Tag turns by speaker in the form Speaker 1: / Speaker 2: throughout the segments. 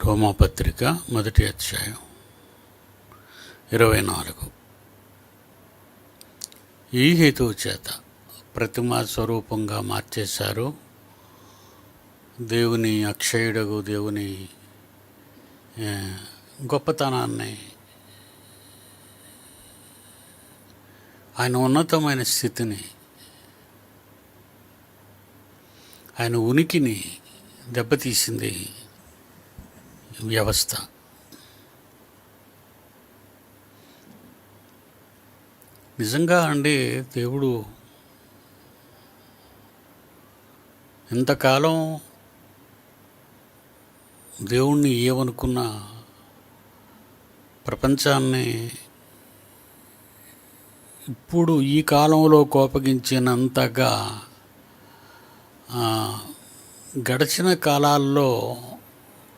Speaker 1: రోమాపత్రిక 1 అధ్యాయం 24. ఈ హేతువు చేత ప్రతిమా స్వరూపంగా మార్చేశారు. దేవుని అక్షయుడగు దేవుని గొప్పతనాన్ని, ఆయన ఉన్నతమైన స్థితిని, ఆయన ఉనికిని దెబ్బతీసింది వ్యవస్థ. నిజంగా అండి, దేవుడు ఇంతకాలం దేవుణ్ణి ఏమనుకున్న ప్రపంచాన్ని ఇప్పుడు ఈ కాలంలో కోపగించినంతగా గడిచిన కాలాల్లో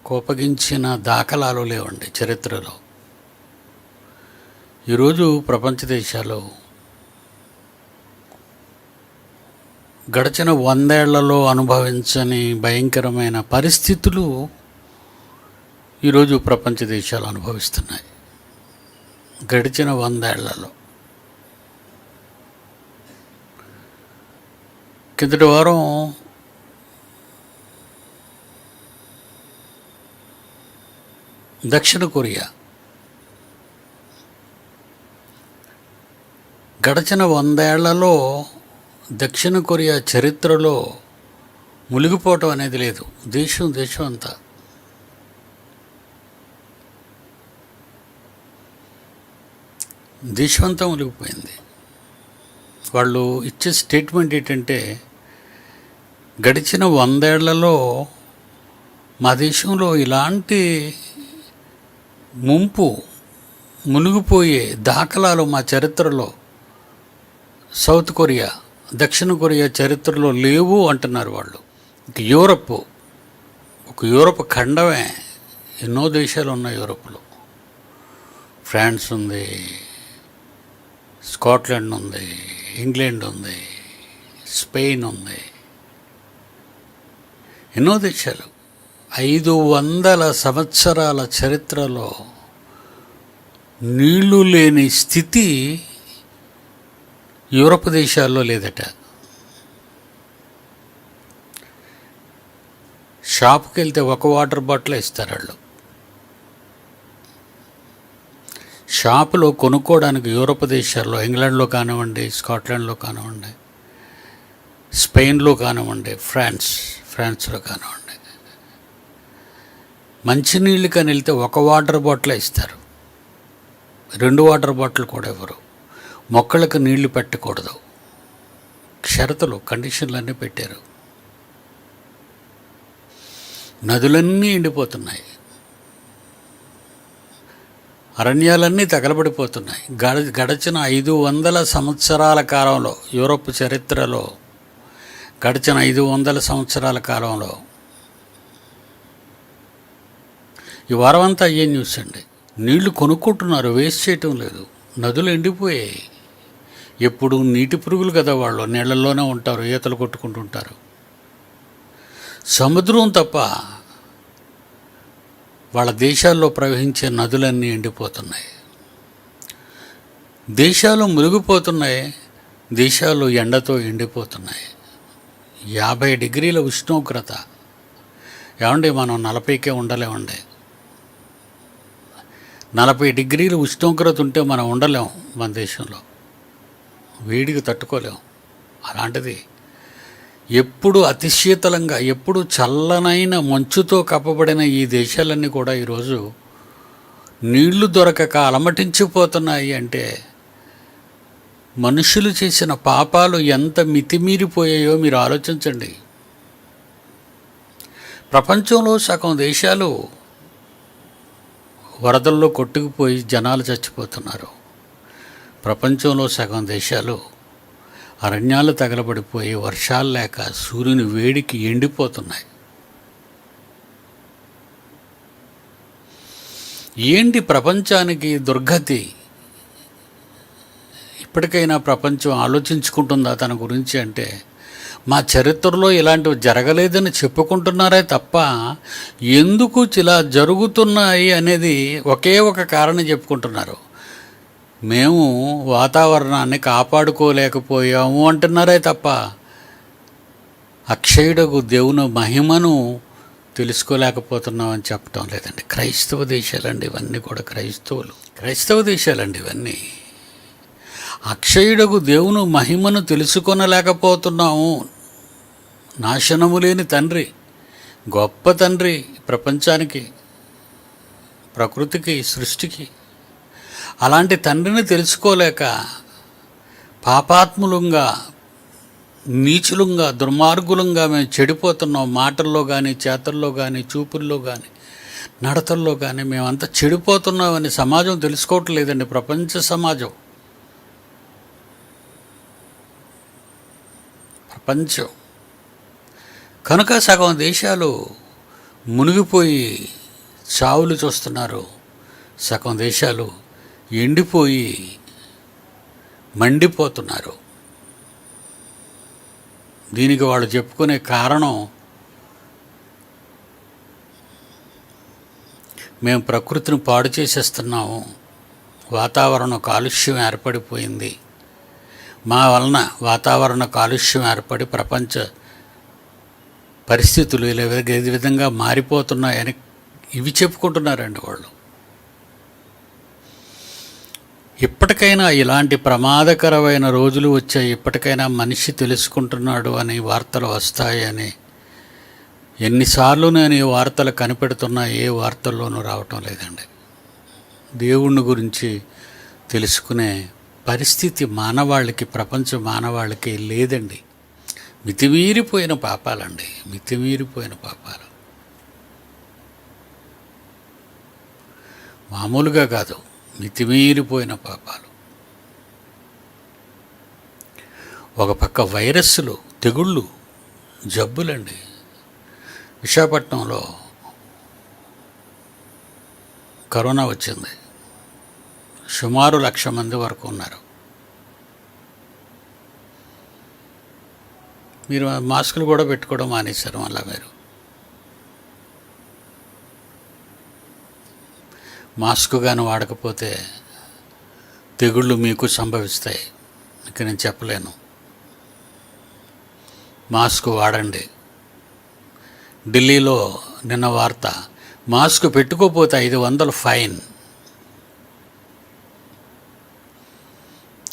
Speaker 1: కోపగించిన దాఖలాలు లేవండి చరిత్రలో. ఈరోజు ప్రపంచ దేశాలు గడిచిన 100 ఏళ్లలో అనుభవించని భయంకరమైన పరిస్థితులు ఈరోజు ప్రపంచ దేశాలు అనుభవిస్తున్నాయి. గడిచిన 100 ఏళ్లలో కిందటి వారం దక్షిణ కొరియా గడిచిన 100 ఏళ్లలో దక్షిణ కొరియా చరిత్రలో మునిగిపోవటం అనేది లేదు. దేశం అంతా మునిగిపోయింది. వాళ్ళు ఇచ్చే స్టేట్మెంట్ ఏంటంటే, గడిచిన 100 ఏళ్లలో మా దేశంలో ఇలాంటి మునిగిపోయే దాఖలాలు మా చరిత్రలో, సౌత్ కొరియా, దక్షిణ కొరియా చరిత్రలో లేవు అంటున్నారు వాళ్ళు. ఇంక యూరప్ ఖండమే, ఎన్నో దేశాలు ఉన్నాయి యూరప్లో. ఫ్రాన్స్ ఉంది, స్కాట్లాండ్ ఉంది, ఇంగ్లాండ్ ఉంది, స్పెయిన్ ఉంది, ఎన్నో దేశాలు. 500 సంవత్సరాల చరిత్రలో నీళ్లు లేని స్థితి యూరప్ దేశాల్లో లేదట. షాప్కి వెళ్తే ఒక వాటర్ బాటిల్ ఇస్తారు వాళ్ళు. షాపులో కొనుక్కోవడానికి యూరప్ దేశాల్లో, ఇంగ్లాండ్లో కానివ్వండి, స్కాట్లాండ్లో కానివ్వండి, స్పెయిన్లో కానివ్వండి, ఫ్రాన్స్లో కానివ్వండి, మంచినీళ్ళు కానీ వెళ్తే ఒక వాటర్ బాటిల్ ఇస్తారు. 2 వాటర్ బాటిల్ కూడా ఇవ్వరు. మొక్కలకు నీళ్లు పెట్టకూడదు. షరతులు, కండిషన్లు అన్నీ పెట్టారు. నదులన్నీ ఎండిపోతున్నాయి, అరణ్యాలన్నీ తగలబడిపోతున్నాయి. గడిచిన 500 సంవత్సరాల కాలంలో, యూరప్ చరిత్రలో గడిచిన 500 సంవత్సరాల కాలంలో ఈ వారం అంతా అయ్యే న్యూస్ అండి. నీళ్లు కొనుక్కుంటున్నారు, వేస్ట్ చేయటం లేదు. నదులు ఎండిపోయాయి. ఎప్పుడు నీటి పురుగులు కదా వాళ్ళు, నీళ్లలోనే ఉంటారు, ఈతలు కొట్టుకుంటుంటారు. సముద్రం తప్ప వాళ్ళ దేశాల్లో ప్రవహించే నదులన్నీ ఎండిపోతున్నాయి. దేశాలు మునిగిపోతున్నాయి, దేశాలు ఎండతో ఎండిపోతున్నాయి. 50 డిగ్రీల ఉష్ణోగ్రత. ఏమండి, మనం 40కే ఉండలేమండి. 40 డిగ్రీల ఉష్ణోగ్రత ఉంటే మనం ఉండలేం. మన దేశంలో వేడికి తట్టుకోలేం. అలాంటిది ఎప్పుడు అతిశీతలంగా, ఎప్పుడు చల్లనైన మంచుతో కప్పబడిన ఈ దేశాలన్నీ కూడా ఈరోజు నీళ్లు దొరకక అలమటించిపోతున్నాయి. అంటే మనుషులు చేసిన పాపాలు ఎంత మితిమీరిపోయాయో మీరు ఆలోచించండి. ప్రపంచంలో సగం దేశాలు వరదల్లో కొట్టుకుపోయి జనాలు చచ్చిపోతున్నారు. ప్రపంచంలో సగం దేశాలు అరణ్యాలు తగలబడిపోయి వర్షాలు లేక సూర్యుని వేడికి ఎండిపోతున్నాయి. ఏంటి ప్రపంచానికి దుర్గతి? ఇప్పటికైనా ప్రపంచం ఆలోచించుకుంటుందా తన గురించి? అంటే మా చరిత్రలో ఇలాంటివి జరగలేదని చెప్పుకుంటున్నారే తప్ప ఎందుకు ఇలా జరుగుతున్నాయి అనేది ఒకే ఒక కారణం చెప్పుకుంటున్నారు. మేము వాతావరణాన్ని కాపాడుకోలేకపోయాము అంటున్నారే తప్ప అక్షయుడకు దేవుని మహిమను తెలుసుకోలేకపోతున్నామని చెప్పటం లేదండి. క్రైస్తవ దేశాలండి ఇవన్నీ కూడా, క్రైస్తవ దేశాలండి ఇవన్నీ. అక్షయుడకు దేవుని మహిమను తెలుసుకొనలేకపోతున్నాము. నాశనము లేని తండ్రి, గొప్ప తండ్రి ప్రపంచానికి, ప్రకృతికి, సృష్టికి, అలాంటి తండ్రిని తెలుసుకోలేక పాపాత్ములంగా, నీచులంగా, దుర్మార్గులంగా మేము చెడిపోతున్నాం. మాటల్లో కానీ, చేతల్లో కానీ, చూపుల్లో కానీ, నడతల్లో కానీ మేమంతా చెడిపోతున్నామని సమాజం తెలుసుకోవటం లేదండి. ప్రపంచ సమాజం, ప్రపంచం కనుక సగం దేశాలు మునిగిపోయి చావులు చూస్తున్నారు. సగం దేశాలు ఎండిపోయి మండిపోతున్నారు. దీనికి వాళ్ళు చెప్పుకునే కారణం మేము ప్రకృతిని పాడు చేసేస్తున్నాము, వాతావరణ కాలుష్యం ఏర్పడిపోయింది, మా వలన వాతావరణ కాలుష్యం ఏర్పడి ప్రపంచ పరిస్థితులు ఈ విధంగా మారిపోతున్నాయని ఇవి చెప్పుకుంటున్నారండి వాళ్ళు. ఇప్పటికైనా ఇలాంటి ప్రమాదకరమైన రోజులు వచ్చాయి, ఇప్పటికైనా మనిషి తెలుసుకుంటున్నాడు అని వార్తలు వస్తాయని ఎన్నిసార్లు నేను ఈ వార్తలు కనిపెడుతున్నా ఏ వార్తల్లోనూ రావటం లేదండి. దేవుణ్ణి గురించి తెలుసుకునే పరిస్థితి మానవాళికి, ప్రపంచ మానవాళికి లేదండి. మితిమీరిపోయిన పాపాలండి, మితిమీరిపోయిన పాపాలు. మామూలుగా కాదు, మితిమీరిపోయిన పాపాలు. ఒక పక్క వైరస్లు, తెగుళ్ళు, జబ్బులండి. విశాఖపట్నంలో కరోనా వచ్చింది. సుమారు 1,00,000 మంది వరకు ఉన్నారు. మీరు మాస్కులు కూడా పెట్టుకోవడం మానేశారు. మళ్ళీ మీరు మాస్క్ కానీ వాడకపోతే తెగుళ్ళు మీకు సంభవిస్తాయి. ఇక నేను చెప్పలేను. మాస్క్ వాడండి. ఢిల్లీలో నిన్న వార్త, మాస్క్ పెట్టుకోకపోతే 500 ఫైన్.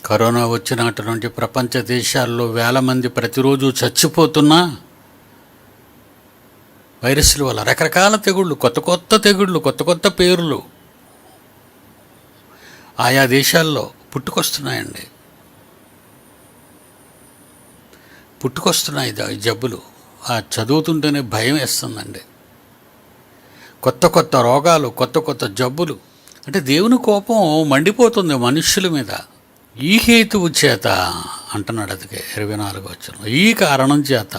Speaker 1: కరోనా వచ్చినటు నుండి ప్రపంచ దేశాల్లో వేల మంది ప్రతిరోజు చచ్చిపోతున్నా వైరస్ల వల్ల రకరకాల తెగుళ్ళు, కొత్త తెగుళ్ళు, కొత్త పేర్లు ఆయా దేశాల్లో పుట్టుకొస్తున్నాయండి. పుట్టుకొస్తున్నాయి జబ్బులు. ఆ చదువుతుంటేనే భయం వేస్తుందండి. కొత్త రోగాలు, కొత్త జబ్బులు. అంటే దేవుని కోపం మండిపోతుంది మనుష్యుల మీద. ఈ హేతువు చేత అంటున్నాడు. అందుకే 24వ వచనం, ఈ కారణం చేత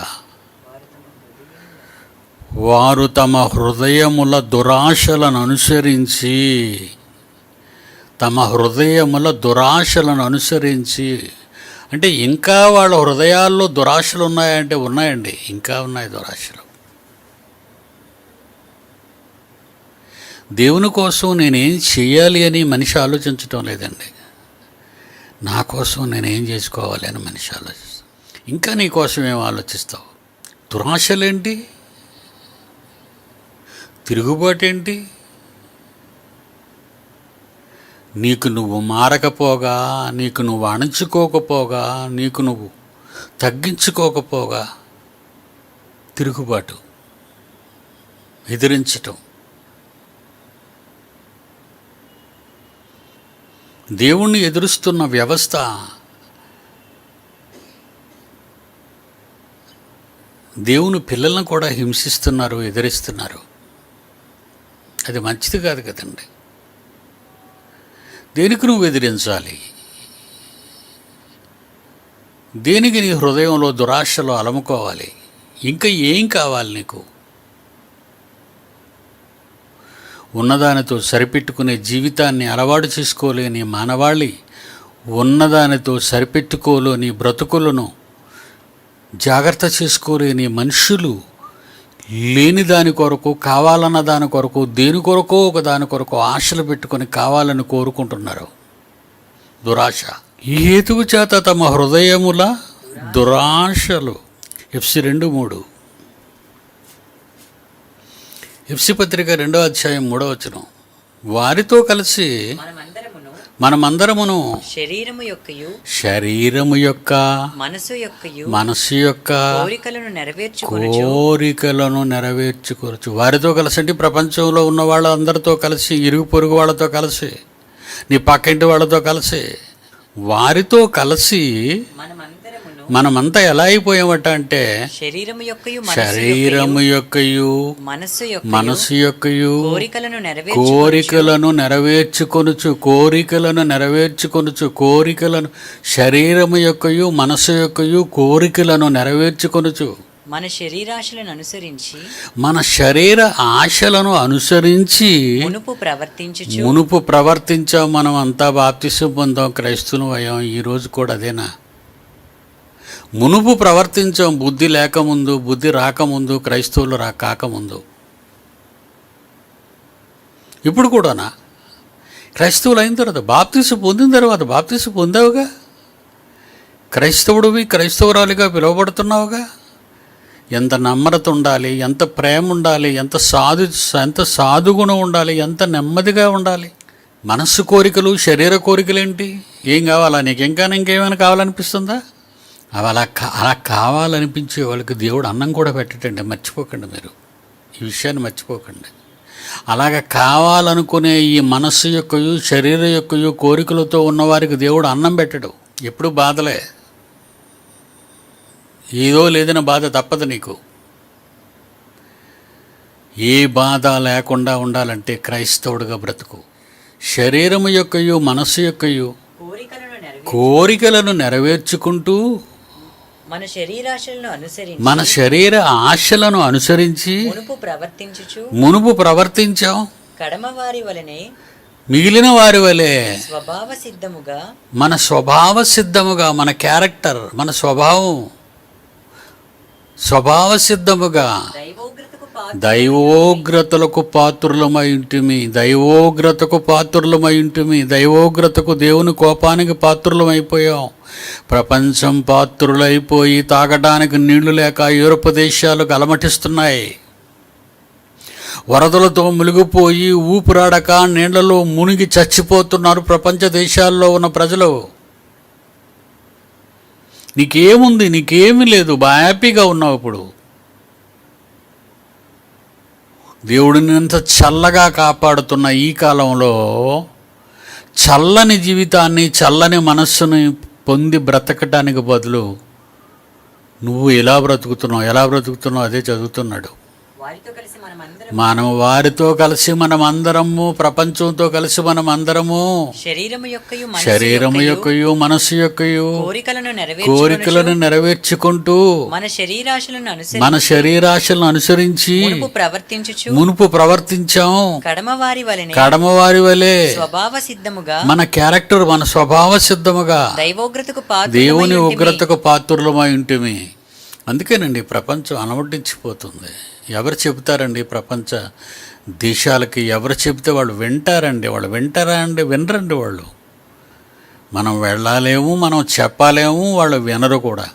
Speaker 1: వారు తమ హృదయముల దురాశలను అనుసరించి అంటే ఇంకా వాళ్ళ హృదయాల్లో దురాశలు ఉన్నాయంటే ఉన్నాయండి, ఇంకా ఉన్నాయి దురాశలు. దేవుని కోసం నేనేం చేయాలి అని మనిషి ఆలోచించటం లేదండి. నా కోసం నేనేం చేసుకోవాలి అని మనిషి ఆలోచిస్తాను. ఇంకా నీ కోసం ఏం ఆలోచిస్తావు? దురాశలేంటి, తిరుగుబాటేంటి? నీకు నువ్వు మారకపోగా, నీకు నువ్వు అణుచుకోకపోగా, నీకు నువ్వు తగ్గించుకోకపోగా తిరుగుబాటు, ఎదిరించటం. దేవుణ్ణి ఎదురుస్తున్న వ్యవస్థ దేవుని పిల్లలను కూడా హింసిస్తున్నారు, ఎదిరిస్తున్నారు. అది మంచిది కాదు కదండి. దేనికి నువ్వు ఎదిరించాలి? దేనికి నీ హృదయంలో దురాశలో అలముకోవాలి? ఇంకా ఏం కావాలి నీకు? ఉన్నదానితో సరిపెట్టుకునే జీవితాన్ని అలవాటు చేసుకోలేని మానవాళి, ఉన్నదానితో సరిపెట్టుకోలేని బ్రతుకులను జాగ్రత్త చేసుకోలేని మనుషులు లేని దాని కొరకు, కావాలన్న దాని కొరకు, దేని కొరకో ఒక దాని కొరకు ఆశలు పెట్టుకొని కావాలని కోరుకుంటున్నారు. దురాశ. ఈ హేతువు చేత తమ హృదయముల దురాశలు. ఎఫ్సి 2:3. ఎఫ్సి పత్రిక 2:3 వారితో కలిసి మనమందరమును శరీరము యొక్క మనసు యొక్క కోరికలను నెరవేర్చుకోవచ్చు. వారితో కలిసి అంటే ప్రపంచంలో ఉన్న వాళ్ళందరితో కలిసి, ఇరుగు పొరుగు వాళ్ళతో కలిసి, నీ పక్కింటి వాళ్ళతో కలిసి, వారితో కలిసి మనమంతా ఎలా అయిపోయామట అంటే శరీరము యొక్కయు మనసు యొక్కయు కోరికలను నెరవేర్చుకొనుచు శరీరము యొక్కయు మనసు యొక్కయు కోరికలను నెరవేర్చుకొనుచు
Speaker 2: మన శరీర ఆశలను అనుసరించి
Speaker 1: మునుపు ప్రవర్తించాం. మనం అంతా బాప్తిసం పొందాం, క్రైస్తవులు అయ్యాం. ఈరోజు కూడా అదేనా? మునుపు ప్రవర్తించాం, బుద్ధి లేకముందు, బుద్ధి రాకముందు, క్రైస్తవులు కాకముందు. ఇప్పుడు కూడానా? క్రైస్తవులు అయిన తర్వాత, బాప్తిసం పొందిన తర్వాత, బాప్తిసం పొందావుగా, క్రైస్తవుడివి, క్రైస్తవురాలిగా పిలువబడుతున్నావుగా. ఎంత నమ్రత ఉండాలి, ఎంత ప్రేమ ఉండాలి, ఎంత సాధుగుణం ఉండాలి, ఎంత నెమ్మదిగా ఉండాలి. మనస్సు కోరికలు, శరీర కోరికలేంటి? ఏం కావాలా నీకు? ఇంకేమైనా కావాలనిపిస్తుందా? అవి అలా కావాలనిపించే వాళ్ళకి దేవుడు అన్నం కూడా పెట్టటండి. మర్చిపోకండి, మీరు ఈ విషయాన్ని మర్చిపోకండి. అలాగ కావాలనుకునే ఈ మనస్సు యొక్కయు శరీరం యొక్కయు కోరికలతో ఉన్నవారికి దేవుడు అన్నం పెట్టడు. ఎప్పుడు బాధలే, ఏదో లేదన్న బాధ తప్పదు నీకు. ఏ బాధ లేకుండా ఉండాలంటే క్రైస్తవుడిగా బ్రతుకు. శరీరము యొక్కయు మనస్సు యొక్కయు కోరికలను నెరవేర్చుకుంటూ మన శరీర ఆశలను అనుసరించి మునుపు ప్రవర్తించాం. మిగిలిన వారి వలె మన స్వభావ సిద్ధముగా, మన క్యారెక్టర్, మన స్వభావ సిద్ధముగా దైవోగ్రతకు పాత్రులమై ఉంటిమి. దైవోగ్రతకు, దేవుని కోపానికి పాత్రులమైపోయాం. ప్రపంచం పాత్రులైపోయి తాగడానికి నీళ్లు లేక యూరోప్ దేశాలు అలమటిస్తున్నాయి. వరదలతో మునిగిపోయి ఊపిరాడక నీళ్లలో మునిగి చచ్చిపోతున్నారు ప్రపంచ దేశాల్లో ఉన్న ప్రజలు. నీకేముంది? నీకేమీ లేదు, బాగా హ్యాపీగా ఉన్నావు. ఇప్పుడు దేవుడిని ఎంత చల్లగా కాపాడుతున్న ఈ కాలంలో చల్లని జీవితాన్ని, చల్లని మనస్సుని పొంది బ్రతకటానికి బదులు నువ్వు ఎలా బ్రతుకుతున్నావు అదే చదువుతున్నాడు. వారితో కలిసి మనమందరము, ప్రపంచంతో కలిసి మనమందరము శరీరము యొక్కయు మనసు యొక్కయు కోరికలను నెరవేర్చుకుంటూ మన శరీరాశలను అనుసరించి మునుపు ప్రవర్తించాం. కడమవారి వలె మన క్యారెక్టర్, మన స్వభావ సిద్ధముగా దేవుని ఉగ్రతకు పాత్రులమై ఉంటిమి. అందుకేనండి ప్రపంచం అలమటించిపోతుంది. ఎవరు చెబుతారండి? ప్రపంచ దేశాలకి ఎవరు చెబితే వాళ్ళు వింటారండి. వినరండి వాళ్ళు. మనం వెళ్ళాలేము, మనం చెప్పాలేము, వాళ్ళు వినరు కూడా.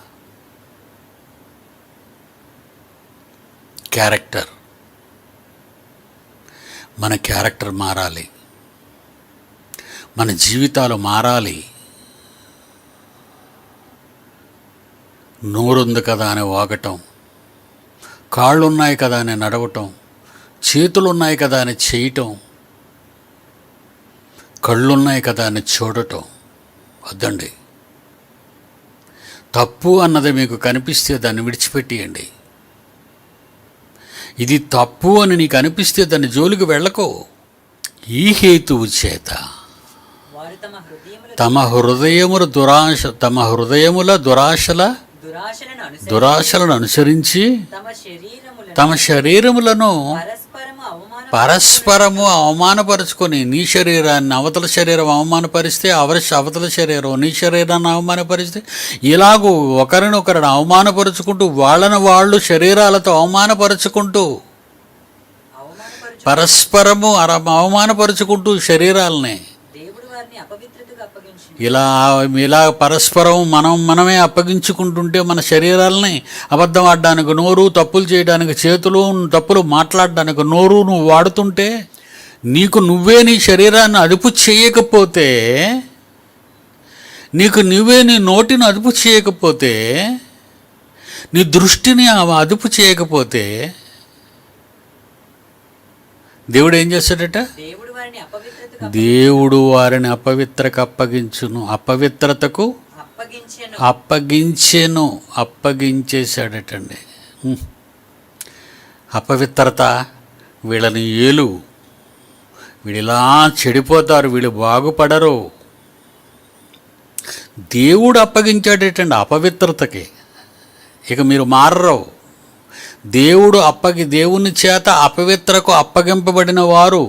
Speaker 1: మన క్యారెక్టర్ మారాలి, మన జీవితాలు మారాలి. నోరుంది కదా అని వాగటం, కాళ్ళున్నాయి కదా అని నడవటం, చేతులున్నాయి కదా అని చేయటం, కళ్ళున్నాయి కదా అని చూడటం వద్దండి. తప్పు అన్నది మీకు కనిపిస్తే దాన్ని విడిచిపెట్టేయండి. ఇది తప్పు అని నీకు అనిపిస్తే దాన్ని జోలికి వెళ్ళకో. ఈ హేతువు చేత తమ హృదయముల దురాశలను అనుసరించి తమ శరీరములను పరస్పరము అవమానపరుచుకొని నీ శరీరాన్ని అవతల శరీరం అవమానపరిస్తే అవతల శరీరం నీ శరీరాన్ని అవమానపరిస్తే ఇలాగూ ఒకరినొకరిని అవమానపరుచుకుంటూ వాళ్ళను వాళ్ళు శరీరాలతో అవమానపరుచుకుంటూ పరస్పరము అవమానపరుచుకుంటూ శరీరాలని ఇలా పరస్పరం మనమే అప్పగించుకుంటుంటే మన శరీరాలని అబద్ధం ఆడడానికి నోరు, తప్పులు చేయడానికి చేతులు, తప్పులు మాట్లాడడానికి నోరు నువ్వు వాడుతుంటే నీకు నువ్వే నీ శరీరాన్ని అదుపు చేయకపోతే, నీకు నువ్వే నీ నోటిని అదుపు చేయకపోతే, నీ దృష్టిని అదుపు చేయకపోతే దేవుడు ఏం చేస్తాడట? దేవుడు వారిని అపవిత్రకు అప్పగించును, అపవిత్రతకు అప్పగించేశాడటండి. అపవిత్రత వీళ్ళని వీళ్ళిలా చెడిపోతారు, వీళ్ళు బాగుపడరు. దేవుడు అప్పగించాడటండి అపవిత్రతకి. ఇక మీరు మారరు. దేవుని చేత అపవిత్రకు అప్పగింపబడిన వారు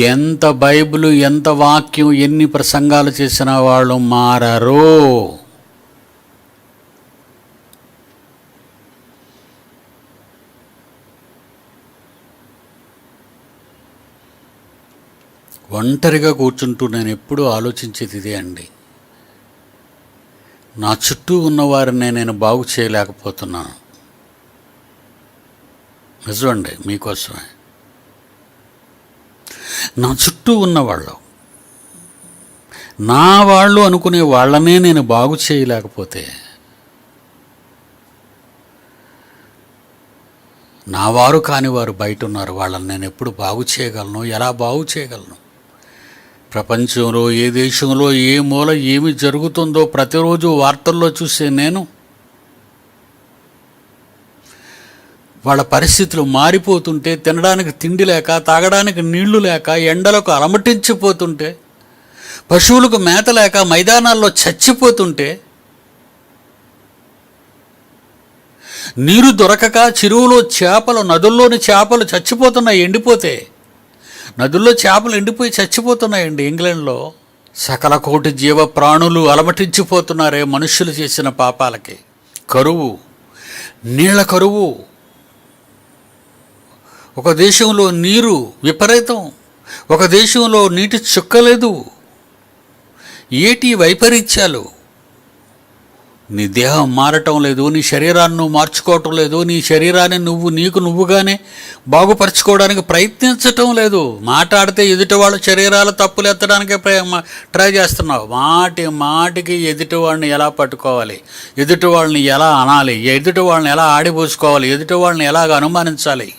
Speaker 1: ఎంత బైబిల్, ఎంత వాక్యం, ఎన్ని ప్రసంగాలు చేసిన వాళ్ళు మారరు. ఒంటరిగా కూర్చుంటూ నేను ఎప్పుడూ ఆలోచించేది ఇదే అండి. నా చుట్టూ ఉన్నవారిని నేను బాగు చేయలేకపోతున్నాను. నిజమండి, మీకోసమే. నా చుట్టూ ఉన్నవాళ్ళు, నా వాళ్ళు అనుకునే వాళ్ళనే నేను బాగు చేయలేకపోతే, నా వారు కాని వారు బయట ఉన్నారు, వాళ్ళని నేను ఎప్పుడు బాగు చేయగలను? ఎలా బాగు చేయగలను? ప్రపంచంలో ఏ దేశంలో ఏ మూల ఏమి జరుగుతుందో ప్రతిరోజు వార్తల్లో చూసే నేను వాళ్ళ పరిస్థితులు మారిపోతుంటే, తినడానికి తిండి లేక, తాగడానికి నీళ్లు లేక, ఎండలకు అలమటించిపోతుంటే, పశువులకు మేత లేక మైదానాల్లో చచ్చిపోతుంటే, నీరు దొరకక చెరువులో చేపలు, నదుల్లోని చేపలు చచ్చిపోతున్నాయి, ఎండిపోతే. నదుల్లో చేపలు ఎండిపోయి చచ్చిపోతున్నాయండి ఇంగ్లాండ్లో. సకల కోటి జీవ ప్రాణులు అలమటించిపోతున్నారే మనుష్యులు చేసిన పాపాలకి. కరువు, నీళ్ల కరువు. ఒక దేశంలో నీరు విపరీతం, ఒక దేశంలో నీటి చుక్కలేదు. ఏటి వైపరీత్యాలు. నీ దేహం మారటం లేదు, నీ శరీరాన్ని నువ్వు మార్చుకోవటం లేదు, నీ శరీరాన్ని నువ్వుగానే బాగుపరచుకోవడానికి ప్రయత్నించటం లేదు. మాట్లాడితే ఎదుటి వాళ్ళ శరీరాల తప్పులు ఎత్తడానికే ట్రై చేస్తున్నావు. మాటికి ఎదుటి వాళ్ళని ఎలా పట్టుకోవాలి, ఎదుటి వాళ్ళని ఎలా అనాలి, ఎదుటి వాళ్ళని ఎలా ఆడిపోసుకోవాలి, ఎదుటి వాళ్ళని ఎలాగ అనుమానించాలి,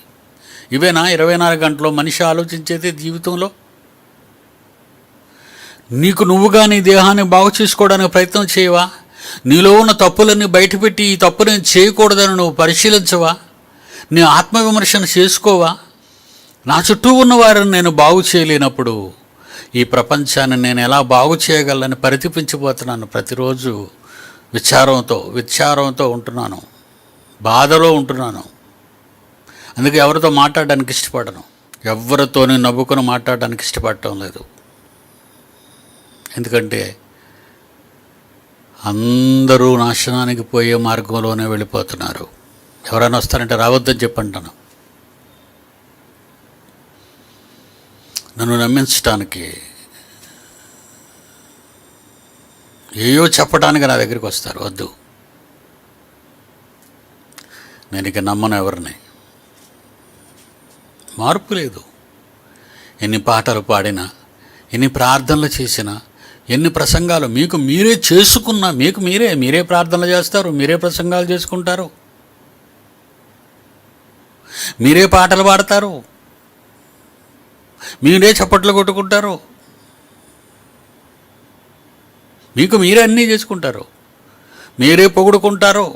Speaker 1: ఇవేనా 24 గంటలు మనిషి ఆలోచించేది జీవితంలో? నీకు నువ్వుగా నీ దేహాన్ని బాగు చేసుకోవడానికి ప్రయత్నం చేయవా? నీలో ఉన్న తప్పులన్నీ బయటపెట్టి ఈ తప్పు నేను చేయకూడదని నువ్వు పరిశీలించవా? నీ ఆత్మవిమర్శన చేసుకోవా? నా చుట్టూ ఉన్న వారిని నేను బాగు చేయలేనప్పుడు ఈ ప్రపంచాన్ని నేను ఎలా బాగు చేయగలని పరితపించిపోతున్నాను. ప్రతిరోజు విచారంతో ఉంటున్నాను, బాధలో ఉంటున్నాను. అందుకే ఎవరితో మాట్లాడడానికి ఇష్టపడను, ఎవరితోనే నవ్వుకొని మాట్లాడడానికి ఇష్టపడటం లేదు. ఎందుకంటే అందరూ నాశనానికి పోయే మార్గంలోనే వెళ్ళిపోతున్నారు. ఎవరైనా వస్తారంటే రావద్దని చెప్పంటాను. నన్ను నమ్మించడానికి, ఏయో చెప్పడానికి నా దగ్గరికి వస్తారు. వద్దు, నేను ఇక నమ్మను ఎవరిని. మార్పు లేదు. ఎన్ని పాటలు పాడినా, ఎన్ని ప్రార్థనలు చేసినా, ఎన్ని ప్రసంగాలు మీకు మీరే చేసుకున్నా, మీరే ప్రార్థనలు చేస్తారు, మీరే ప్రసంగాలు చేసుకుంటారు, మీరే పాటలు పాడతారు, మీరే చప్పట్లు కొట్టుకుంటారు, మీకు మీరే అన్నీ చేసుకుంటారు, మీరే పొగుడుకుంటారు.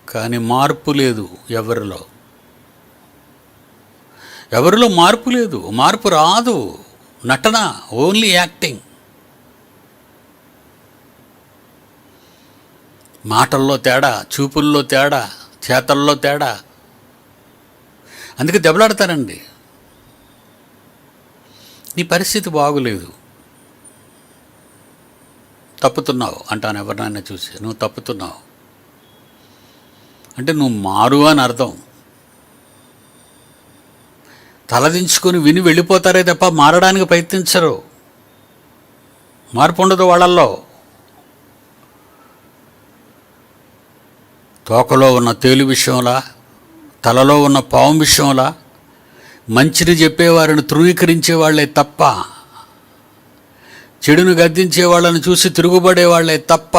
Speaker 1: కానీ మార్పు లేదు ఎవరిలో మార్పు లేదు. మార్పు రాదు. నటన, ఓన్లీ యాక్టింగ్. మాటల్లో తేడా, చూపుల్లో తేడా, చేతల్లో తేడా. అందుకే దెబ్బలాడతారండి. నీ పరిస్థితి బాగులేదు, తప్పుతున్నావు అంటాను ఎవరినైనా చూసి. నువ్వు తప్పుతున్నావు అంటే నువ్వు మారు అని అర్థం. తలదించుకొని విని వెళ్ళిపోతారే తప్ప మారడానికి ప్రయత్నించరు. మార్పు ఉండదు వాళ్ళల్లో. తోకలో ఉన్న తేలు విషయంలా, తలలో ఉన్న పాము విషయంలా మంచిని చెప్పేవారిని తృణీకరించే వాళ్ళే తప్ప, చెడును గద్దించే వాళ్ళని చూసి తిరుగుబడే వాళ్ళే తప్ప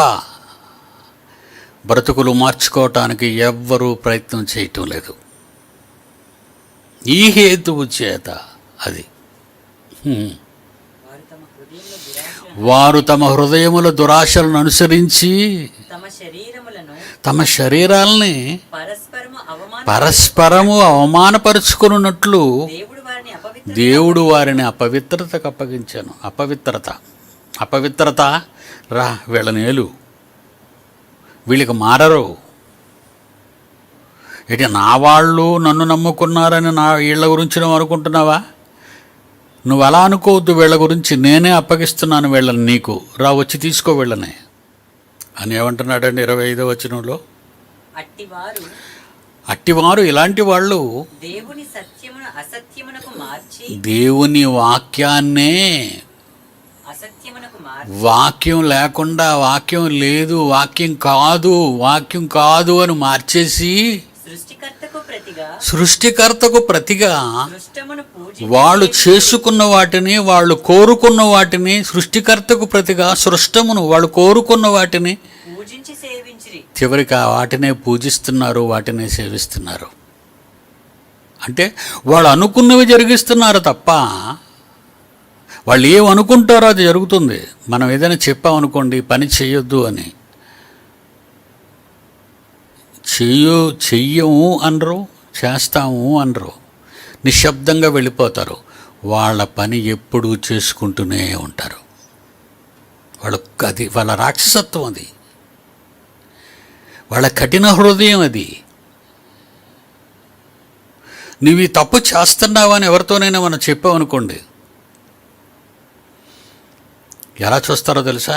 Speaker 1: బ్రతుకులు మార్చుకోవటానికి ఎవ్వరూ ప్రయత్నం చేయటం లేదు. ఈ హేతువు చేత అది వారు తమ హృదయముల దురాశలను అనుసరించి తమ శరీరాల్ని పరస్పరము అవమానపరుచుకున్నట్లు దేవుడు వారిని అపవిత్రతకు అప్పగించాను. అపవిత్రత రా వీళ్ళనేలు, వీళ్ళకి మారరు. ఏంటి నా వాళ్ళు నన్ను నమ్ముకున్నారని నా వీళ్ళ గురించి నువ్వు అనుకుంటున్నావా? నువ్వు అలా అనుకోవద్దు. వీళ్ళ గురించి నేనే అప్పగిస్తున్నాను వీళ్ళని నీకు, రా వచ్చి తీసుకో వీళ్ళని అని ఏమంటున్నాడండి 25వ వచనంలో. అట్టివారు ఇలాంటి వాళ్ళు దేవుని వాక్యాన్నే, వాక్యం లేకుండా వాక్యం లేదు, వాక్యం కాదు అని మార్చేసి సృష్టికర్తకు ప్రతిగా వాళ్ళు చేసుకున్న వాటిని, వాళ్ళు కోరుకున్న వాటిని, సృష్టికర్తకు ప్రతిగా సృష్టమును వాళ్ళు కోరుకున్న వాటిని చివరికి వాటినే పూజిస్తున్నారు, వాటినే సేవిస్తున్నారు. అంటే వాళ్ళు అనుకున్నవి జరిగిస్తున్నారు తప్ప వాళ్ళు ఏమనుకుంటారో అది జరుగుతుంది. మనం ఏదైనా చెప్పామనుకోండి పని చేయొద్దు అని, చెయ్యము అనరు, చేస్తాము అనరు, నిశ్శబ్దంగా వెళ్ళిపోతారు. వాళ్ళ పని ఎప్పుడూ చేసుకుంటూనే ఉంటారు. వాళ్ళ రాక్షసత్వం అది, వాళ్ళ కఠిన హృదయం అది. నువ్వు ఈ తప్పు చేస్తున్నావని ఎవరితోనైనా మనం చెప్పామనుకోండి, ఎలా చూస్తారో తెలుసా?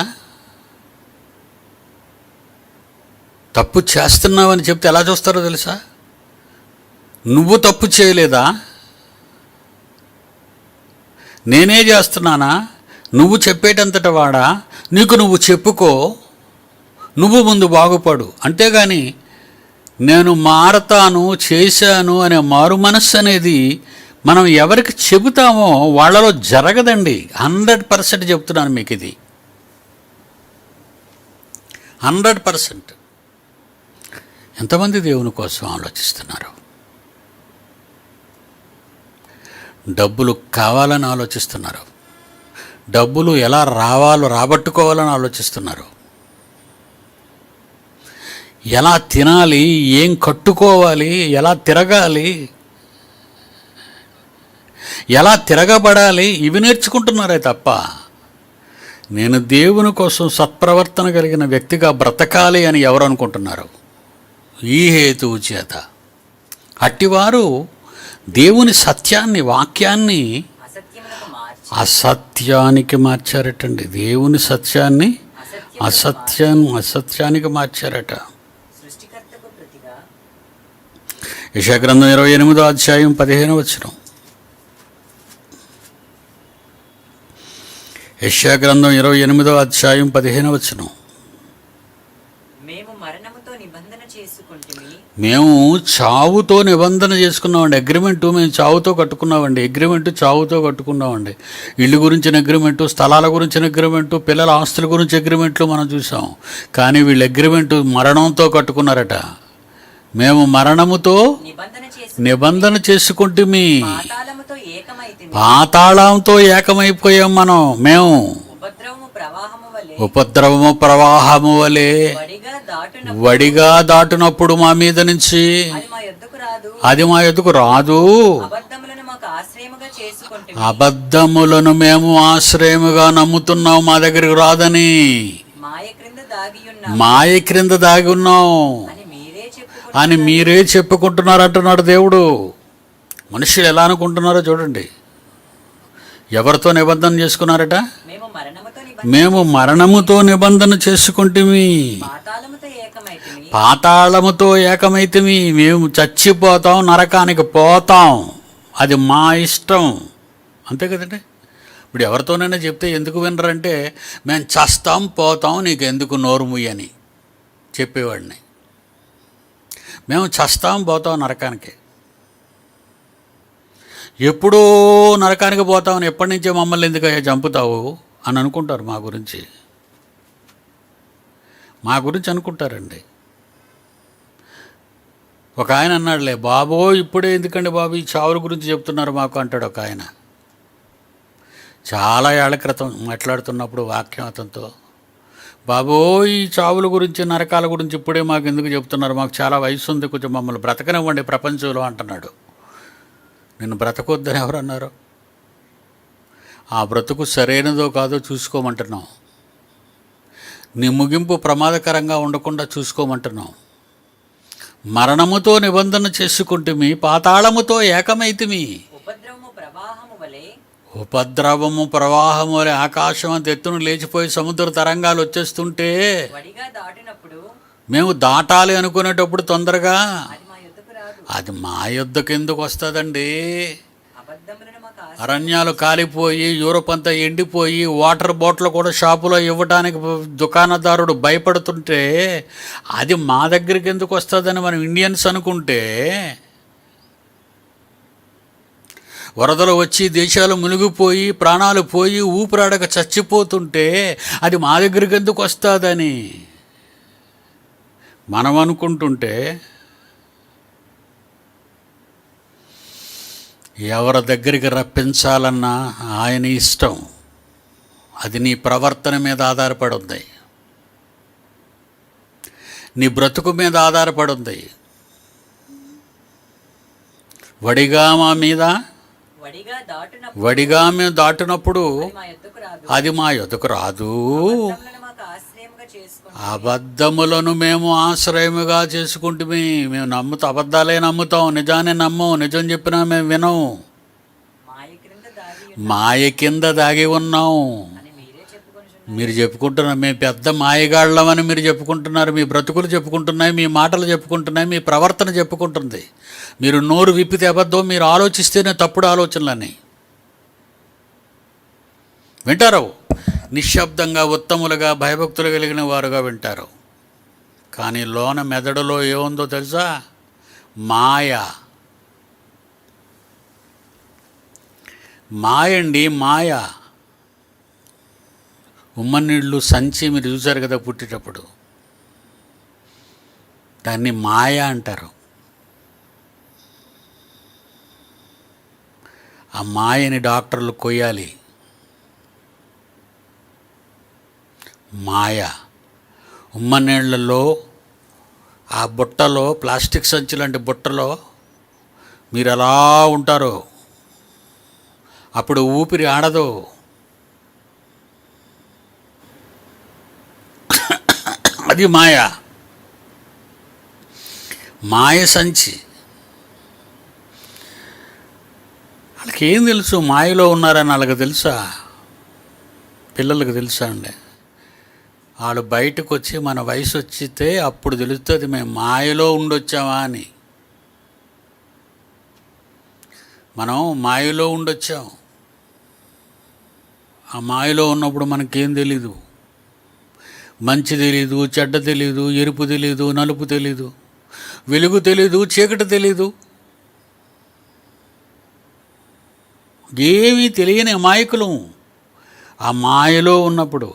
Speaker 1: తప్పు చేస్తున్నావని చెప్తే ఎలా చూస్తారో తెలుసా? నువ్వు తప్పు చేయలేదా, నేనే చేస్తున్నానా, నువ్వు చెప్పేటంతట వాడా, నీకు నువ్వు చెప్పుకో, నువ్వు ముందు బాగుపడు. అంతేగాని నేను మారతాను, చేశాను అనే మారు మనస్సు అనేది మనం ఎవరికి చెబుతామో వాళ్ళలో జరగదండి. 100% చెప్తున్నాను మీకు, ఇది 100%. ఎంతమంది దేవుని కోసం ఆలోచిస్తున్నారు? డబ్బులు కావాలని ఆలోచిస్తున్నారు, డబ్బులు ఎలా రాబట్టుకోవాలని ఆలోచిస్తున్నారు, ఎలా తినాలి, ఏం కట్టుకోవాలి, ఎలా తిరగాలి, ఎలా తిరగబడాలి, ఇవి నేర్చుకుంటున్నారే తప్ప నేను దేవుని కోసం సత్ప్రవర్తన కలిగిన వ్యక్తిగా బ్రతకాలి అని ఎవరు అనుకుంటున్నారు? ఈ హేతువు చేత అట్టివారు దేవుని సత్యాన్ని, వాక్యాన్ని అసత్యానికి మార్చారటండి. దేవుని సత్యాన్ని అసత్యానికి మార్చారట. యెషయా గ్రంథం 28వ అధ్యాయం 15వ వచనం. యెషయా గ్రంథం 28వ అధ్యాయం 15వ వచనం. మేము చావుతో నిబంధన చేసుకున్నామండి. అగ్రిమెంటు మేము చావుతో కట్టుకున్నామండి. చావుతో కట్టుకున్నామండి. ఇల్లు గురించిన అగ్రిమెంటు, స్థలాల గురించిన అగ్రిమెంటు, పిల్లల ఆస్తుల గురించి అగ్రిమెంట్లు మనం చూసాం. కానీ వీళ్ళు అగ్రిమెంటు మరణంతో కట్టుకున్నారట. మేము మరణముతో నిబంధన చేసుకుంటుమి, పాతాళంతో ఏకమైపోయాం మేము. ఉపద్రవము ప్రవాహము వలె వడిగా దాటునప్పుడు మా మీద నుంచి అది మా యొద్దకు రాదు. అబద్ధములను మేము ఆశ్రయముగా నమ్ముతున్నాం, మా దగ్గరికి రాదని. మాయ క్రింద దాగి ఉన్నాం అని మీరే చెప్పుకుంటున్నారు అంటున్నాడు దేవుడు. మనుషులు ఎలా అనుకుంటున్నారో చూడండి. ఎవరితో నిబంధన చేసుకున్నారట?
Speaker 3: మేము మరణముతో
Speaker 1: మేము మరణముతో నిబంధన చేసుకుంటేమి,
Speaker 3: పాతాళముతో ఏకమైతిమి.
Speaker 1: పాతాళముతో ఏకమైతిమి. మేము చచ్చిపోతాం, నరకానికి పోతాం, అది మా ఇష్టం. అంతే కదండి. ఇప్పుడు ఎవరితోనైనా చెప్తే ఎందుకు వినరంటే, మేము చస్తాం పోతాం, నీకు ఎందుకు నోరు ముయ్యని చెప్పేవాడిని. మేము చస్తాం పోతాం నరకానికి. ఎప్పుడో నరకానికి పోతామని ఎప్పటి నుంచే మమ్మల్ని ఎందుకయ్యా చంపుతావు అని అనుకుంటారు మా గురించి. మా గురించి అనుకుంటారండి. ఒక ఆయన అన్నాడులే, బాబో ఇప్పుడే ఎందుకండి బాబు ఈ చావుల గురించి చెప్తున్నారు మాకు అంటాడు ఒక ఆయన. చాలా ఏళ్ల క్రితం మాట్లాడుతున్నప్పుడు వాక్యం అతనితో, బాబో ఈ చావుల గురించి నరకాల గురించి ఇప్పుడే మాకు ఎందుకు చెప్తున్నారు, మాకు చాలా వయసు ఉంది, కొంచెం మమ్మల్ని బ్రతకనివ్వండి ప్రపంచంలో అంటున్నాడు. నేను బ్రతకొద్దని ఎవరన్నారు? ఆ బ్రతుకు సరైనదో కాదో చూసుకోమంటున్నాం. నీ ముగింపు ప్రమాదకరంగా ఉండకుండా చూసుకోమంటున్నాం. మరణముతో నిబంధన చేసుకుంటుమి, పాతాళముతో ఏకమైతిమి.
Speaker 3: ఉపద్రవము ప్రవాహము వలె
Speaker 1: ఉపద్రవము ప్రవాహము వలె ఆకాశం అంత ఎత్తును లేచిపోయి సముద్ర తరంగాలు వచ్చేస్తుంటే
Speaker 3: వడిగా దాటినప్పుడు
Speaker 1: మేము దాటాలి అనుకునేటప్పుడు తొందరగా
Speaker 3: అది మా యుద్ధకు రాదు.
Speaker 1: అది మా యుద్ధకు ఎందుకు వస్తుందండి?
Speaker 3: అబద్ధములను మాకు
Speaker 1: అరణ్యాలు కాలిపోయి యూరోప్ అంతా ఎండిపోయి వాటర్ బాటిల్ కూడా షాపులో ఇవ్వడానికి దుకాణదారుడు భయపడుతుంటే అది మా దగ్గరికి ఎందుకు వస్తుందని మనం ఇండియన్స్ అనుకుంటే, వరదలు వచ్చి దేశాలు మునిగిపోయి ప్రాణాలు పోయి ఊపిరాడక చచ్చిపోతుంటే అది మా దగ్గరికి ఎందుకు వస్తుందని మనం అనుకుంటుంటే, ఎవరి దగ్గరికి రప్పించాలన్నా ఆయన ఇష్టం. అది నీ ప్రవర్తన మీద ఆధారపడి ఉంది, నీ బ్రతుకు మీద ఆధారపడి ఉంది. వడిగా మా మీద వడిగా మేము దాటినప్పుడు
Speaker 3: మా యుద్ధకు రాదు.
Speaker 1: అది మా యొద్దకు రాదు.
Speaker 3: అబద్ధములను మాకు ఆశ్రయముగా చేసుకొని
Speaker 1: అబద్ధములను మేము ఆశ్రయముగా చేసుకుంటే మేము అబద్ధాలే నమ్ముతాం, నిజాన్ని నమ్మం. నిజం చెప్పినా మేము వినం,
Speaker 3: మాయ క్రింద దాగి
Speaker 1: మాయ కింద దాగి ఉన్నాం
Speaker 3: అని మీరే చెప్పుకొని
Speaker 1: మీరు చెప్పుకుంటున్నారు. మేము పెద్ద మాయగాళ్ళమని మీరు చెప్పుకుంటున్నారు. మీ బ్రతుకులు చెప్పుకుంటున్నాయి, మీ మాటలు చెప్పుకుంటున్నాయి, మీ ప్రవర్తన చెప్పుకుంటుంది. మీరు నోరు విప్పితే అబద్ధం, మీరు ఆలోచిస్తేనే తప్పుడు ఆలోచనలని వింటారు. నిశ్శబ్దంగా ఉత్తములుగా భయభక్తులు కలిగిన వారుగా వింటారు. కానీ లోన మెదడులో ఏముందో తెలుసా? మాయ. మాయండి, మాయ. ఉమ్మనీళ్ళు సంచి మీరు చూశారు కదా పుట్టేటప్పుడు, దాన్ని మాయ అంటారు. ఆ మాయని డాక్టర్లు కొయ్యాలి. మాయ. ఉమ్మనీళ్ళలో ఆ బుట్టలో, ప్లాస్టిక్ సంచి లాంటి బుట్టలో మీరు ఎలా ఉంటారో అప్పుడు ఊపిరి ఆడదు. అది మాయ. మాయ సంచి. వాళ్ళకి ఏం తెలుసు మాయలో ఉన్నారని? వాళ్ళకి తెలుసా? పిల్లలకు తెలుసా అండి? వాళ్ళు బయటకు వచ్చి మన వయసు వచ్చితే అప్పుడు తెలుస్తుంది మేము మాయలో ఉండొచ్చామా అని. మనం మాయలో ఉండొచ్చాం. ఆ మాయలో ఉన్నప్పుడు మనకేం తెలీదు. మంచి తెలీదు, చెడ్డ తెలీదు, ఎరుపు తెలీదు, నలుపు తెలీదు, వెలుగు తెలీదు, చీకటి తెలీదు. ఏమీ తెలియని అమాయకులం ఆ మాయలో ఉన్నప్పుడు.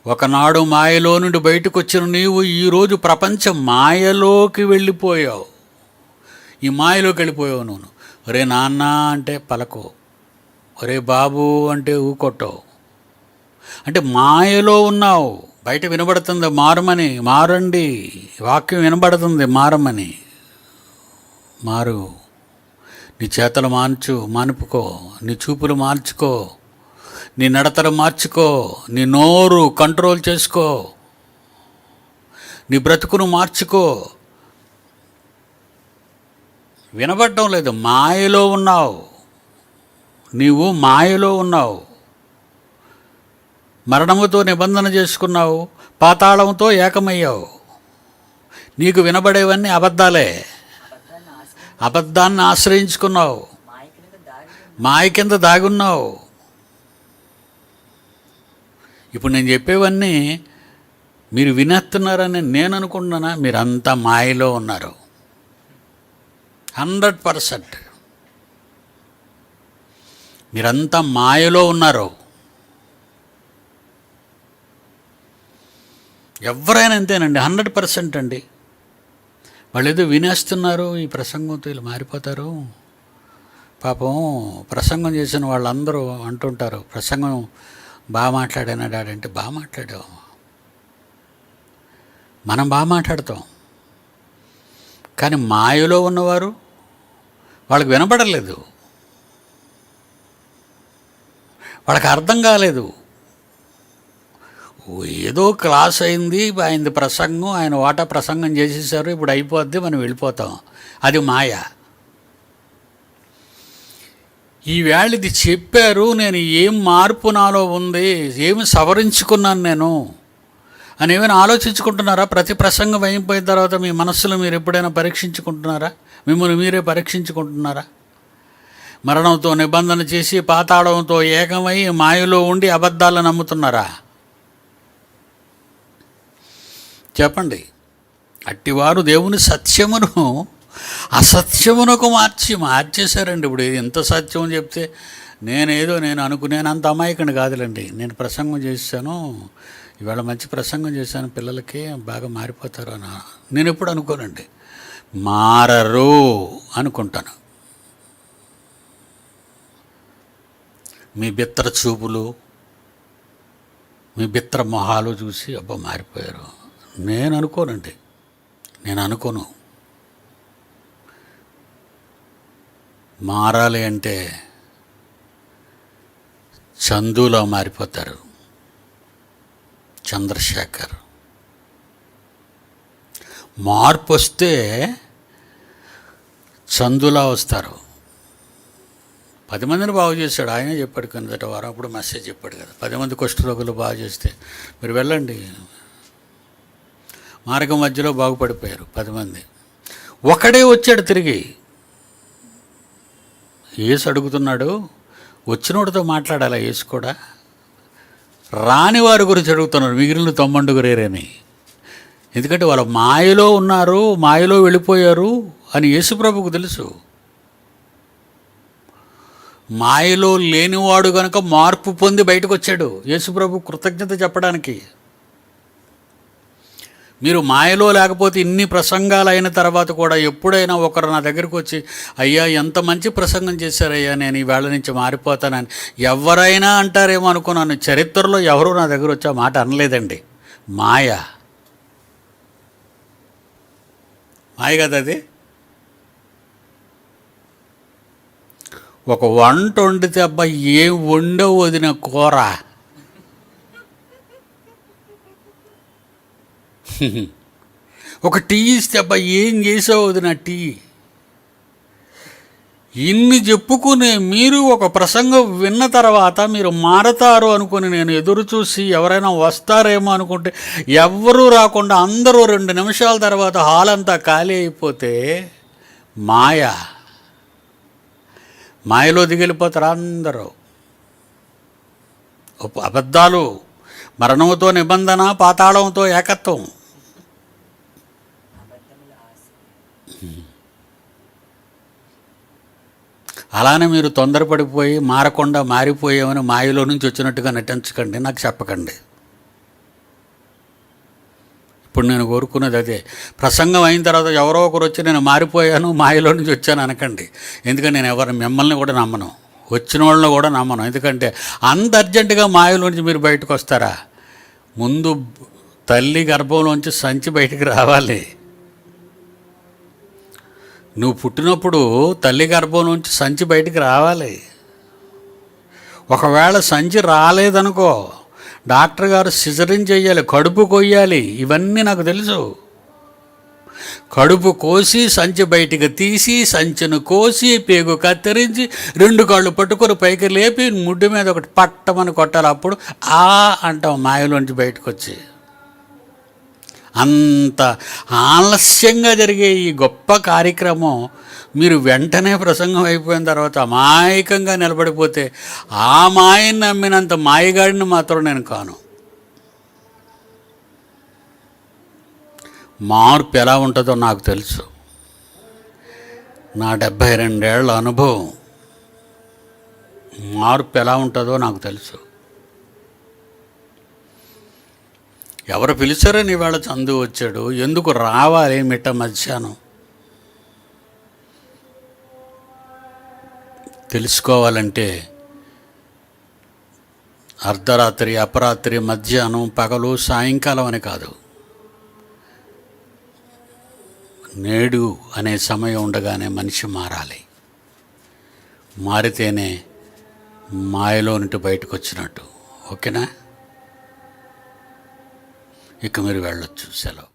Speaker 1: ఒకనాడు మాయలో నుండి బయటకు వచ్చిన నీవు ఈరోజు ప్రపంచ మాయలోకి వెళ్ళిపోయావు. ఈ మాయలోకి వెళ్ళిపోయావు నువ్వు. ఒరే నాన్న అంటే పలకో, ఒరే బాబు అంటే ఊకొట్టవు. అంటే మాయలో ఉన్నావు. బయట వినబడుతుంది మారమని, మారండి, వాక్యం వినబడుతుంది మారమని. మారు. నీ చేతలు మానుపుకో, నీ చూపులు మార్చుకో, నీ నడతలు మార్చుకో, నీ నోరు కంట్రోల్ చేసుకో, నీ బ్రతుకును మార్చుకో. వినబడటం లేదు, మాయలో ఉన్నావు. నీవు మాయలో ఉన్నావు. మరణముతో నిబంధన చేసుకున్నావు, పాతాళంతో ఏకమయ్యావు. నీకు వినబడేవన్నీ అబద్ధాలే. అబద్ధాన్ని ఆశ్రయించుకున్నావు, మాయ కింద దాగున్నావు. ఇప్పుడు నేను చెప్పేవన్నీ మీరు వినేస్తున్నారని నేను అనుకుంటున్నానా? మీరంతా మాయలో ఉన్నారు 100%. మీరంతా మాయలో ఉన్నారు. ఎవరైనా అంతేనండి, 100% అండి. వాళ్ళు ఏదో వినేస్తున్నారు, ఈ ప్రసంగంతో వీళ్ళు మారిపోతారు. పాపం ప్రసంగం చేసిన వాళ్ళందరూ అంటుంటారు, ప్రసంగం బాగా మాట్లాడానా డాడీ అంటే, బాగా మాట్లాడావు. మనం బాగా మాట్లాడతాం, కానీ మాయలో ఉన్నవారు వాళ్ళకి వినపడలేదు, వాళ్ళకి అర్థం కాలేదు. ఏదో క్లాస్ అయింది, ఆయనది ప్రసంగం, ఆయన వాటా ప్రసంగం చేసేసారు, ఇప్పుడు అయిపోద్ది, మనం వెళ్ళిపోతాం. అది మాయ. ఈవేళ ఇది చెప్పారు, నేను ఏం మార్పు నాలో ఉంది, ఏమి సవరించుకున్నాను నేను అని ఏమైనా ఆలోచించుకుంటున్నారా? ప్రతి ప్రసంగం అయిపోయిన తర్వాత మీ మనస్సులో మీరు ఎప్పుడైనా పరీక్షించుకుంటున్నారా? మిమ్మల్ని మీరే పరీక్షించుకుంటున్నారా? మరణంతో నిబంధన చేసి పాతాళంతో ఏకమై మాయలో ఉండి అబద్ధాలను నమ్ముతున్నారా? చెప్పండి. అట్టివారు దేవుని సత్యమును అసత్యమునకు మార్చేశారండి. ఇప్పుడు ఎంత సత్యం చెప్తే నేను అనుకునేనంత అమాయకుని కాదులేండి. నేను ప్రసంగం చేశాను, ఇవాళ మంచి ప్రసంగం చేశాను, పిల్లలకి బాగా మారిపోతారు అని నేను ఎప్పుడు అనుకోనండి. మారరు అనుకుంటాను. మీ బిత్తర చూపులు, మీ బిత్తర మొహాలు చూసి అబ్బా మారిపోయారు నేను అనుకోనండి. నేను అనుకోను. మారాలి అంటే చందులో మారిపోతారు. చంద్రశేఖర్ మార్పు వస్తే చందులా వస్తారు. 10 మందిని బాగు చేశాడు ఆయన, చెప్పాడు కిందట వారం. అప్పుడు మెసేజ్ చెప్పాడు కదా, 10 మంది కుష్ఠరోగులు బాగు చేస్తే మీరు వెళ్ళండి. మార్గం మధ్యలో బాగుపడిపోయారు 10 మంది. ఒకడే వచ్చాడు తిరిగి. యేసు అడుగుతున్నాడు, వచ్చినోడితో మాట్లాడాలా యేసు కూడా? రాని వారి గురించి అడుగుతున్నారు, మిగిలిన 90 ఎందుకంటే వాళ్ళు మాయలో ఉన్నారు, మాయలో వెళ్ళిపోయారు అని యేసుప్రభుకు తెలుసు. మాయలో లేనివాడు కనుక మార్పు పొంది బయటకు వచ్చాడు యేసుప్రభు కృతజ్ఞత చెప్పడానికి. మీరు మాయలో లేకపోతే ఇన్ని ప్రసంగాలు అయిన తర్వాత కూడా ఎప్పుడైనా ఒకరు నా దగ్గరికి వచ్చి, అయ్యా ఎంత మంచి ప్రసంగం చేశారయ్యా, నేను ఈవేళ నుంచి మారిపోతానని ఎవరైనా అంటారేమో అనుకున్నాను. చరిత్రలో ఎవరూ నా దగ్గర వచ్చి ఆ మాట అనలేదండి. మాయ కదా అది. ఒక వంట వండితే అబ్బా ఏం వండవు వదిన కూర, ఒక టీ ఇస్తే అబ్బా ఏం చేసావు వదిన టీ. ఇన్ని చెప్పుకునే మీరు ఒక ప్రసంగం విన్న తర్వాత మీరు మారతారు అనుకుని నేను ఎదురు చూసి ఎవరైనా వస్తారేమో అనుకుంటే ఎవ్వరూ రాకుండా అందరూ 2 నిమిషాల తర్వాత హాల్ అంతా ఖాళీ అయిపోతే మాయలో దిగిలిపోతారు అందరూ. అబద్ధాలు, మరణంతో నిబంధన, పాతాళంతో ఏకత్వం. అలానే మీరు తొందరపడిపోయి మారకుండా మారిపోయామని మాయలో నుంచి వచ్చినట్టుగా నటించకండి, నాకు చెప్పకండి. ఇప్పుడు నేను కోరుకున్నది అదే. ప్రసంగం అయిన తర్వాత ఎవరో ఒకరు వచ్చి నేను మారిపోయాను, మాయలో నుంచి వచ్చాను అనకండి. ఎందుకంటే నేను మిమ్మల్ని కూడా నమ్మను, వచ్చిన వాళ్ళని కూడా నమ్మను. ఎందుకంటే అంత అర్జెంటుగా మాయలో నుంచి మీరు బయటకు వస్తారా? ముందు తల్లి గర్భంలోంచి సంచి బయటికి రావాలి. నువ్వు పుట్టినప్పుడు తల్లి గర్భం నుంచి సంచి బయటికి రావాలి. ఒకవేళ సంచి రాలేదనుకో, డాక్టర్ గారు సిజరిన్ చెయ్యాలి, కడుపు కొయ్యాలి. ఇవన్నీ నాకు తెలుసు. కడుపు కోసి సంచి బయటికి తీసి సంచిని కోసి పేగు కత్తిరించి 2 కాళ్ళు పట్టుకొని పైకి లేపి ముడ్డు మీద ఒకటి పట్టమని కొట్టాలి. అప్పుడు ఆ అంటాం మాయలోంచి బయటకు వచ్చి. అంత ఆలస్యంగా జరిగే ఈ గొప్ప కార్యక్రమం మీరు వెంటనే ప్రసంగం అయిపోయిన తర్వాత అమాయకంగా నిలబడిపోతే ఆ మాయని నమ్మినంత మాయగాడిని మాత్రం నేను కాను. మార్పు ఎలా ఉంటుందో నాకు తెలుసు. నా 72 ఏళ్ల అనుభవం, మార్పు ఎలా ఉంటుందో నాకు తెలుసు. ఎవరు పిలిచారని ఇవాళ చందు వచ్చాడు, ఎందుకు రావాలి మిట్ట మధ్యాహ్నం తెలుసుకోవాలంటే అర్ధరాత్రి, అపరాత్రి, మధ్యాహ్నం, పగలు, సాయంకాలం అని కాదు. నేడు అనే సమయం ఉండగానే మనిషి మారాలి. మారితేనే మాయలో నుండి బయటకు వచ్చినట్టు. ఓకేనా? ఇక మీరు వెళ్ళొచ్చు. సెలవు.